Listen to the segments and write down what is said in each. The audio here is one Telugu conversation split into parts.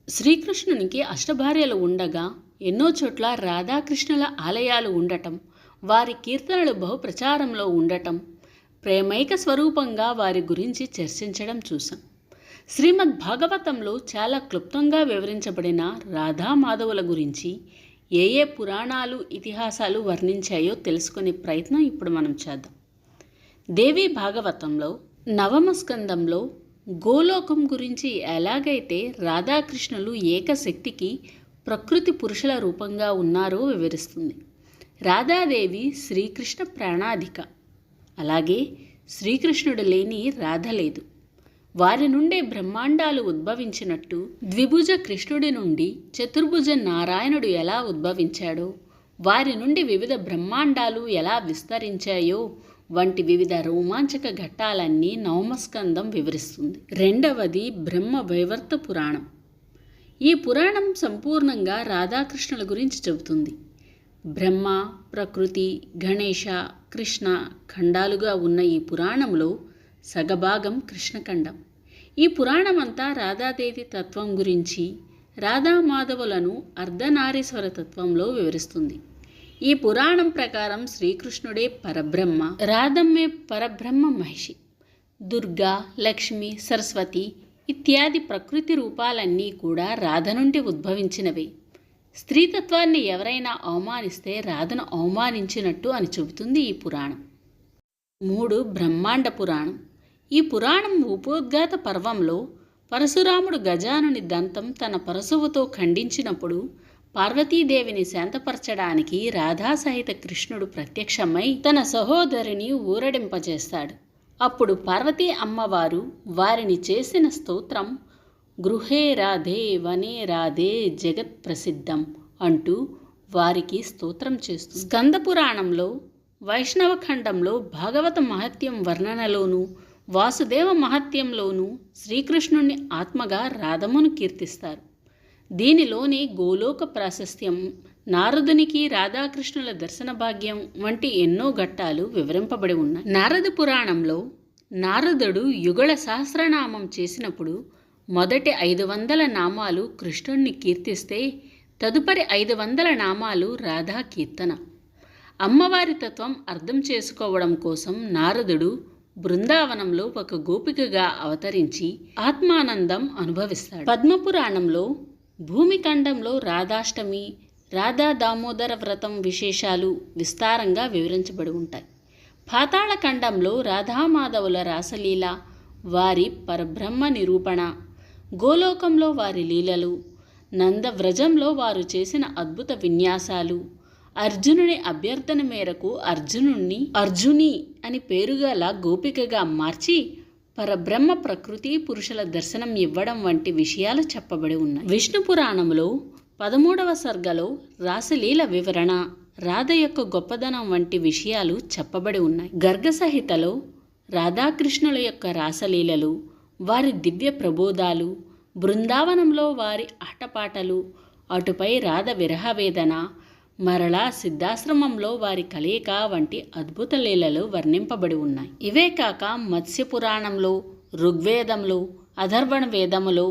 శ్రీకృష్ణునికి అష్టభార్యలు ఉండగా ఎన్నో చోట్ల రాధాకృష్ణుల ఆలయాలు ఉండటం, వారి కీర్తనలు బహుప్రచారంలో ఉండటం, ప్రేమైక స్వరూపంగా వారి గురించి చర్చించడం చూసాం. శ్రీమద్ భాగవతంలో చాలా క్లుప్తంగా వివరించబడిన రాధామాధవుల గురించి ఏ ఏ పురాణాలు, ఇతిహాసాలు వర్ణించాయో తెలుసుకునే ప్రయత్నం ఇప్పుడు మనం చేద్దాం. దేవి భాగవతంలో నవమ స్కందంలో గోలోకం గురించి ఎలాగైతే రాధాకృష్ణులు ఏకశక్తికి ప్రకృతి పురుషుల రూపంగా ఉన్నారో వివరిస్తుంది. రాధాదేవి శ్రీకృష్ణ ప్రాణాధిక, అలాగే శ్రీకృష్ణుడు లేని రాధ లేదు. వారి నుండే బ్రహ్మాండాలు ఉద్భవించినట్టు ద్విభుజ కృష్ణుడి నుండి చతుర్భుజ నారాయణుడు ఎలా ఉద్భవించాడో, వారి నుండి వివిధ బ్రహ్మాండాలు ఎలా విస్తరించాయో వంటి వివిధ రోమాంచక ఘట్టాలన్నీ నవమస్కందం వివరిస్తుంది. రెండవది బ్రహ్మ వైవర్త పురాణం. ఈ పురాణం సంపూర్ణంగా రాధాకృష్ణుల గురించి చెబుతుంది. బ్రహ్మ, ప్రకృతి, గణేశ, కృష్ణ ఖండాలుగా ఉన్న ఈ పురాణంలో సగభాగం కృష్ణఖండం. ఈ పురాణమంతా రాధాదేవి తత్వం గురించి, రాధామాధవులను అర్ధనారీశ్వర తత్వంలో వివరిస్తుంది. ఈ పురాణం ప్రకారం శ్రీకృష్ణుడే పరబ్రహ్మ, రాధమ్మే పరబ్రహ్మ మహిషి. దుర్గా, లక్ష్మి, సరస్వతి ఇత్యాది ప్రకృతి రూపాలన్నీ కూడా రాధ నుండి ఉద్భవించినవే. స్త్రీతత్వాన్ని ఎవరైనా అవమానిస్తే రాధను అవమానించినట్టు అని చెబుతుంది ఈ పురాణం. 3. బ్రహ్మాండ పురాణం. ఈ పురాణం ఉపోద్ఘాత పర్వంలో పరశురాముడు గజానుని దంతం తన పరశువుతో ఖండించినప్పుడు పార్వతీదేవిని శాంతపరచడానికి రాధా సహిత కృష్ణుడు ప్రత్యక్షమై తన సహోదరిని ఊరడింపజేస్తాడు. అప్పుడు పార్వతీ అమ్మవారు వారిని చేసిన స్తోత్రం గృహే రాధే వనే రాధే జగత్ ప్రసిద్ధం అంటూ వారికి స్తోత్రం చేస్తుంది. స్కంద పురాణంలో వైష్ణవ ఖండంలో భాగవత మహత్యం వర్ణనలోనూ, వాసుదేవ మహత్యంలోనూ శ్రీకృష్ణుణ్ణి ఆత్మగా రాధమును కీర్తిస్తారు. దీనిలోని గోలోక ప్రాశస్త్యం, నారదునికి రాధాకృష్ణుల దర్శన భాగ్యం వంటి ఎన్నో ఘట్టాలు వివరింపబడి ఉన్నాయి. నారద పురాణంలో నారదుడు యుగళ సహస్రనామం చేసినప్పుడు మొదటి 500 నామాలు కృష్ణుణ్ణి కీర్తిస్తే తదుపరి 500 నామాలు రాధా కీర్తన. అమ్మవారి తత్వం అర్థం చేసుకోవడం కోసం నారదుడు బృందావనంలో ఒక గోపికగా అవతరించి ఆత్మానందం అనుభవిస్తాడు. పద్మపురాణంలో భూమిఖండంలో రాధాష్టమి, రాధా దామోదర వ్రతం విశేషాలు విస్తారంగా వివరించబడి ఉంటాయి. పాతాళఖండంలో రాధామాధవుల రాసలీల, వారి పరబ్రహ్మ నిరూపణ, గోలోకంలో వారి లీలలు, నందవ్రజంలో వారు చేసిన అద్భుత విన్యాసాలు, అర్జునుని అభ్యర్థన మేరకు అర్జుని అని పేరుగల గోపికగా మార్చి పరబ్రహ్మ ప్రకృతి పురుషుల దర్శనం ఇవ్వడం వంటి విషయాలు చెప్పబడి ఉన్నాయి. విష్ణు పురాణంలో 13వ సర్గలో రాసలీల వివరణ, రాధ యొక్క గొప్పదనం వంటి విషయాలు చెప్పబడి ఉన్నాయి. గర్గ సంహితలో రాధాకృష్ణుల యొక్క రాసలీలలు, వారి దివ్య ప్రబోధాలు, బృందావనంలో వారి ఆటపాటలు, అటుపై రాధ విరహవేదన, మరలా సిద్ధాశ్రమంలో వారి కలయిక వంటి అద్భుత లీలలు వర్ణింపబడి ఉన్నాయి. ఇవే కాక మత్స్య పురాణంలో, ఋగ్వేదంలో, అథర్వణ వేదములో,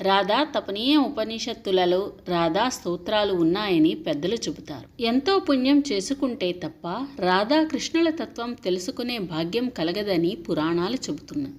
రాధా తపనీయ ఉపనిషత్తులలో రాధా స్తోత్రాలు ఉన్నాయని పెద్దలు చెబుతారు. ఎంతో పుణ్యం చేసుకుంటే తప్ప రాధాకృష్ణుల తత్వం తెలుసుకునే భాగ్యం కలగదని పురాణాలు చెబుతున్నాయి.